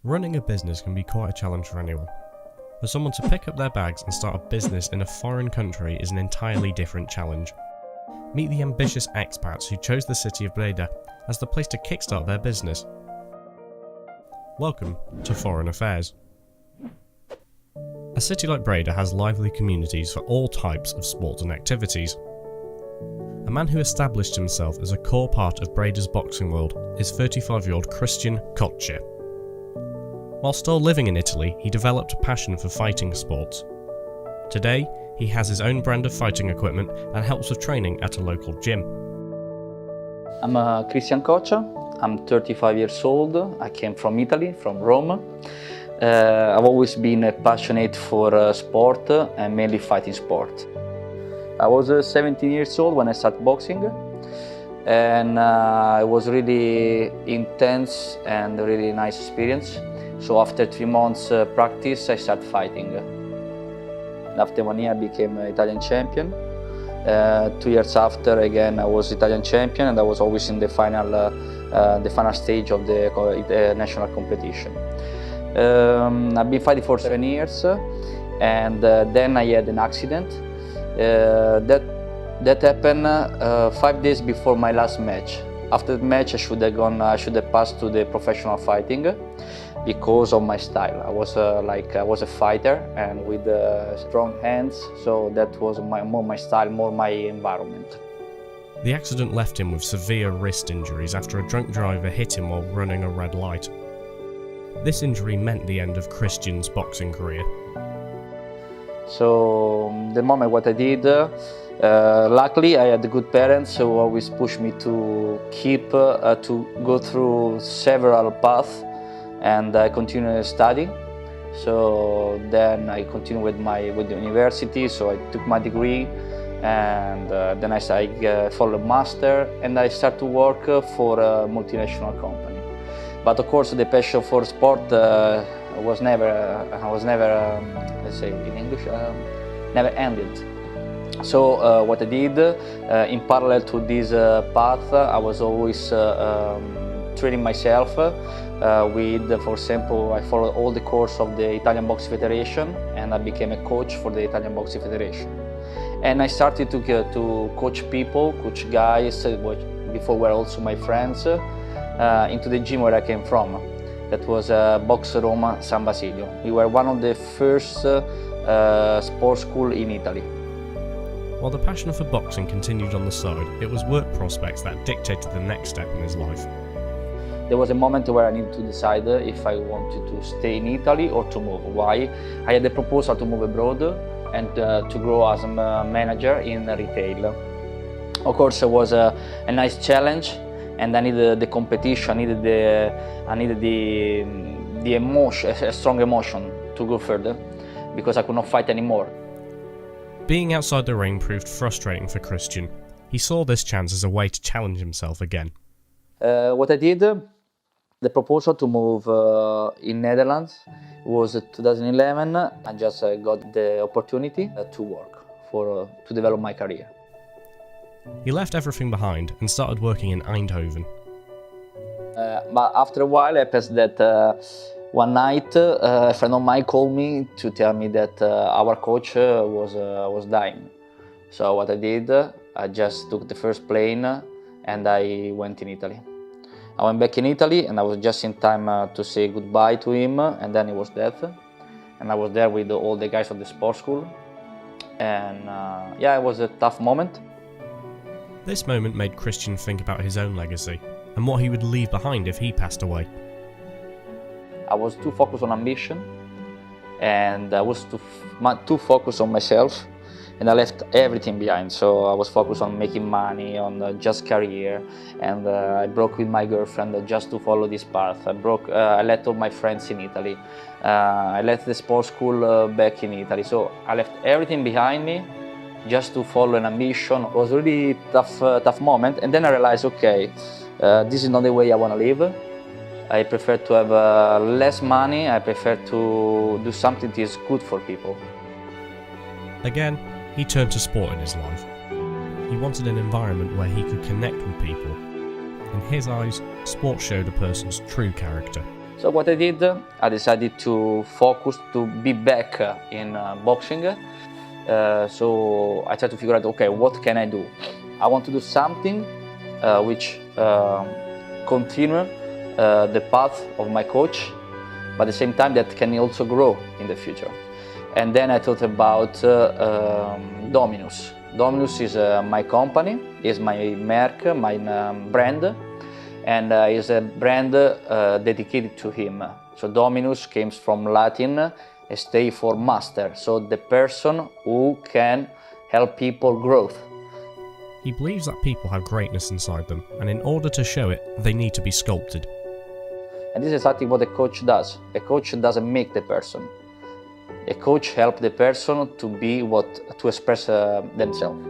Running a business can be quite a challenge for anyone. For someone to pick up their bags and start a business in a foreign country is an entirely different challenge. Meet the ambitious expats who chose the city of Breda as the place to kickstart their business. Welcome to Foreign Affairs. A city like Breda has lively communities for all types of sports and activities. A man who established himself as a core part of Breda's boxing world is 35-year-old Christian Kotche. While still living in Italy, he developed a passion for fighting sports. Today, he has his own brand of fighting equipment and helps with training at a local gym. I'm Christian Coccia. I'm 35 years old. I came from Italy, from Rome. I've always been passionate for sport and mainly fighting sport. I was 17 years old when I started boxing, and it was really intense and a really nice experience. So after 3 months practice, I started fighting. After 1 year, I became Italian champion. 2 years after, again, I was Italian champion, and I was always in the final stage of the national competition. I've been fighting for 7 years, and then I had an accident. That happened 5 days before my last match. After the match, I should have passed to the professional fighting because of my style. I was a fighter and with strong hands, so that was more my style, more my environment. The accident left him with severe wrist injuries after a drunk driver hit him while running a red light. This injury meant the end of Christian's boxing career. So the moment what I did, luckily I had good parents who always pushed me to to go through several paths, and I continued studying. So then I continued with the university. So I took my degree, and then I followed master, and I started to work for a multinational company. But of course, the passion for sport was never let's say in English, never ended. So what I did, in parallel to this path, I was always training myself for example, I followed all the course of the Italian Boxing Federation, and I became a coach for the Italian Boxing Federation. And I started to coach people, coach guys, which before were also my friends, into the gym where I came from. That was Box Roma San Basilio. We were one of the first sports school in Italy. While the passion for boxing continued on the side, it was work prospects that dictated the next step in his life. There was a moment where I needed to decide if I wanted to stay in Italy or to move. Why? I had a proposal to move abroad and to grow as a manager in retail. Of course, it was a nice challenge, and I needed the competition. I needed the emotion, a strong emotion, to go further, because I could not fight anymore. Being outside the ring proved frustrating for Christian. He saw this chance as a way to challenge himself again. What I did, the proposal to move in Netherlands was 2011. I just got the opportunity to work to develop my career. He left everything behind and started working in Eindhoven. But after a while, it happened that one night a friend of mine called me to tell me that our coach was dying. So what I did, I just took the first plane and I went in Italy. I went back in Italy, and I was just in time to say goodbye to him, and then he was dead. And I was there with all the guys of the sports school. And yeah, it was a tough moment. This moment made Christian think about his own legacy and what he would leave behind if he passed away. I was too focused on ambition, and I was too focused on myself, and I left everything behind. So I was focused on making money, on just career, and I broke with my girlfriend just to follow this path. I left all my friends in Italy. I left the sports school back in Italy. So I left everything behind me just to follow an ambition. It was a really tough moment, and then I realized, okay, this is not the way I want to live. I prefer to have less money. I prefer to do something that is good for people. Again, he turned to sport in his life. He wanted an environment where he could connect with people. In his eyes, sport showed a person's true character. So what I did, I decided to focus to be back in boxing. So I tried to figure out, okay, what can I do? I want to do something which continue the path of my coach, but at the same time that can also grow in the future. And then I thought about Dominus. Dominus is my company, is my mark, my brand, and is a brand dedicated to him. So Dominus comes from Latin, stay for master, so the person who can help people growth. He believes that people have greatness inside them, and in order to show it, they need to be sculpted. And this is exactly what a coach does. A coach doesn't make the person. A coach helps the person to be to express themselves.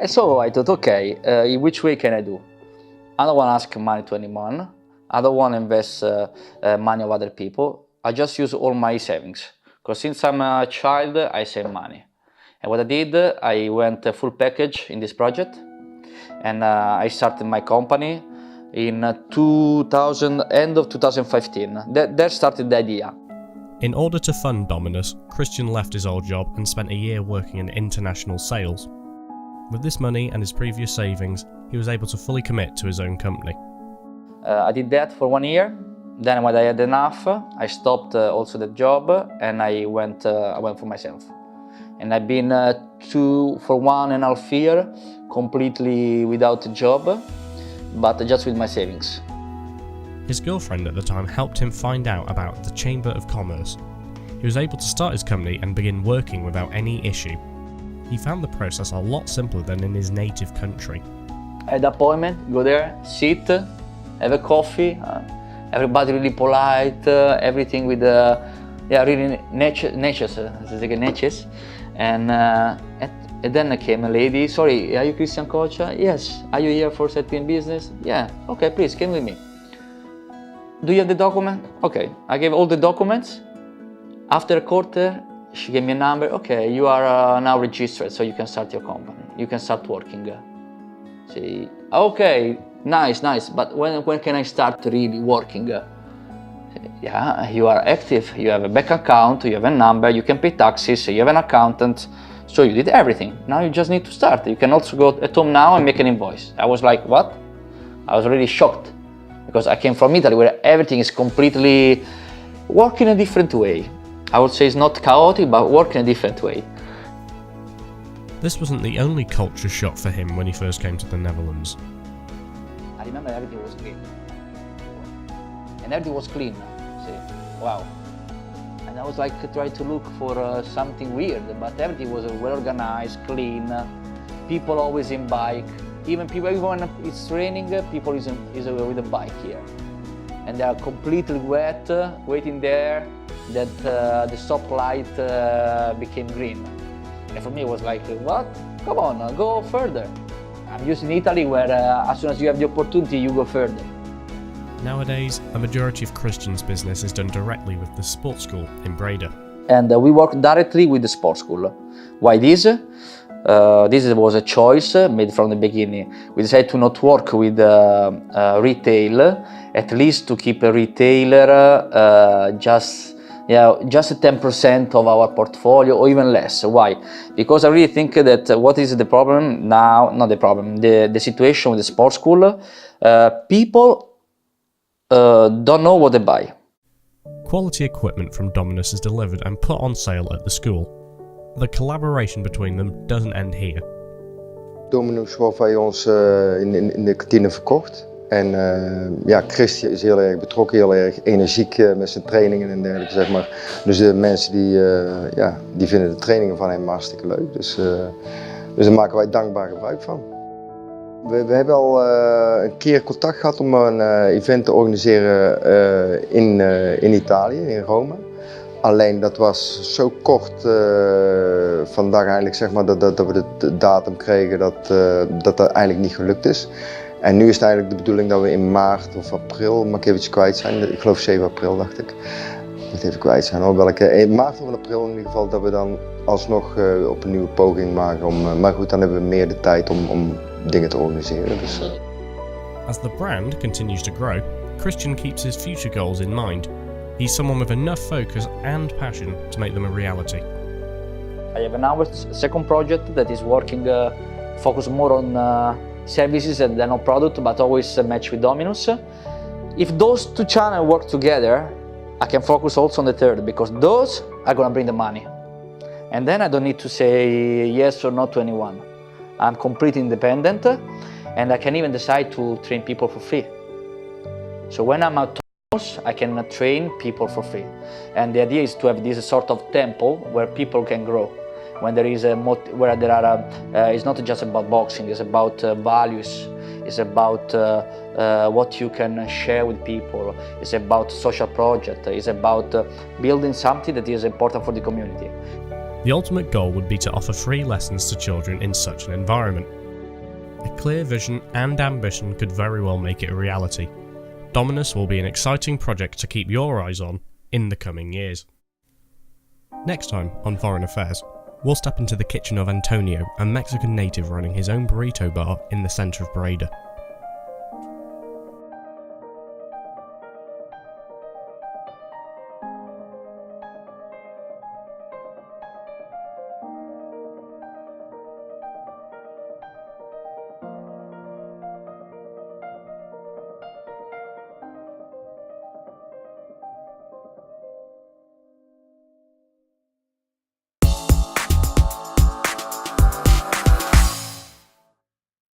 And so I thought, okay, in which way can I do? I don't want to ask money to anyone. I don't want to invest money of other people. I just use all my savings. Because since I'm a child, I save money. And what I did, I went full package in this project. And I started my company in end of 2015. That started the idea. In order to fund Dominus, Christian left his old job and spent a year working in international sales. With this money and his previous savings, he was able to fully commit to his own company. I did that for 1 year. Then when I had enough, I stopped also the job and I went for myself. And I've been for 1.5 years completely without a job, but just with my savings. His girlfriend at the time helped him find out about the Chamber of Commerce. He was able to start his company and begin working without any issue. He found the process a lot simpler than in his native country. I had an appointment, go there, sit, have a coffee, everybody really polite, everything with really natures. And then came a lady, sorry, are you Christian coach? Yes. Are you here for setting business? Yeah. Okay, please, come with me. Do you have the document? Okay, I gave all the documents. After a quarter, she gave me a number. Okay, you are now registered, so you can start your company. You can start working. Say, okay, nice, but when can I start really working? Yeah, you are active, you have a bank account, you have a number, you can pay taxes, you have an accountant, so you did everything. Now you just need to start. You can also go at home now and make an invoice. I was like, what? I was really shocked because I came from Italy where everything is completely work in a different way. I would say it's not chaotic, but work in a different way. This wasn't the only culture shock for him when he first came to the Netherlands. I remember everything was green. And everything was clean. See, wow. And I was like trying to look for something weird, but everything was well organized, clean. People always in bike. Even when it's raining, people is with a bike here. And they are completely wet, waiting there, that the stoplight became green. And for me it was like, what? Come on, go further. I'm used in Italy where as soon as you have the opportunity, you go further. Nowadays, a majority of Christian's business is done directly with the sports school in Breda. And we work directly with the sports school. Why this? This was a choice made from the beginning. We decided to not work with retail, at least to keep a retailer just 10% of our portfolio or even less. Why? Because I really think that what is the problem now, not the problem, the situation with the sports school, people don't know what they buy. Quality equipment from Dominus is delivered and put on sale at the school. The collaboration between them doesn't end here. Dominus wordt bij ons in de kantine verkocht. En Christian is heel erg betrokken, heel erg energiek met zijn trainingen en dergelijke, zeg maar. Dus de mensen die vinden de trainingen van hem hartstikke leuk. Dus daar maken wij dankbaar gebruik van. We hebben al een keer contact gehad om een event te organiseren in Italië, in Rome. Alleen dat was zo kort vandaag eigenlijk, zeg maar, dat we de datum kregen dat eigenlijk niet gelukt is. En nu is het eigenlijk de bedoeling dat we in maart of april, mag ik even kwijt zijn, ik geloof 7 april dacht ik. Ik moet even kwijt zijn hoor, welke, maart of april in ieder geval, dat we dan alsnog op een nieuwe poging maken. Maar goed, dan hebben we meer de tijd om dingen te organiseren. Dus. As the brand continues to grow, Christian keeps his future goals in mind. He's someone with enough focus and passion to make them a reality. I have now a second project that is working, focus more on services and then on product, but always match with Dominus. If those two channels work together, I can focus also on the third, because those are going to bring the money. And then I don't need to say yes or no to anyone. I'm completely independent, and I can even decide to train people for free. So when I'm at Dominus, I can train people for free. And the idea is to have this sort of temple where people can grow. When there is where there are, it's not just about boxing, it's about values, it's about what you can share with people, it's about social project, it's about building something that is important for the community. The ultimate goal would be to offer free lessons to children in such an environment. A clear vision and ambition could very well make it a reality. Dominus will be an exciting project to keep your eyes on in the coming years. Next time on Foreign Affairs, we'll step into the kitchen of Antonio, a Mexican native running his own burrito bar in the centre of Breda.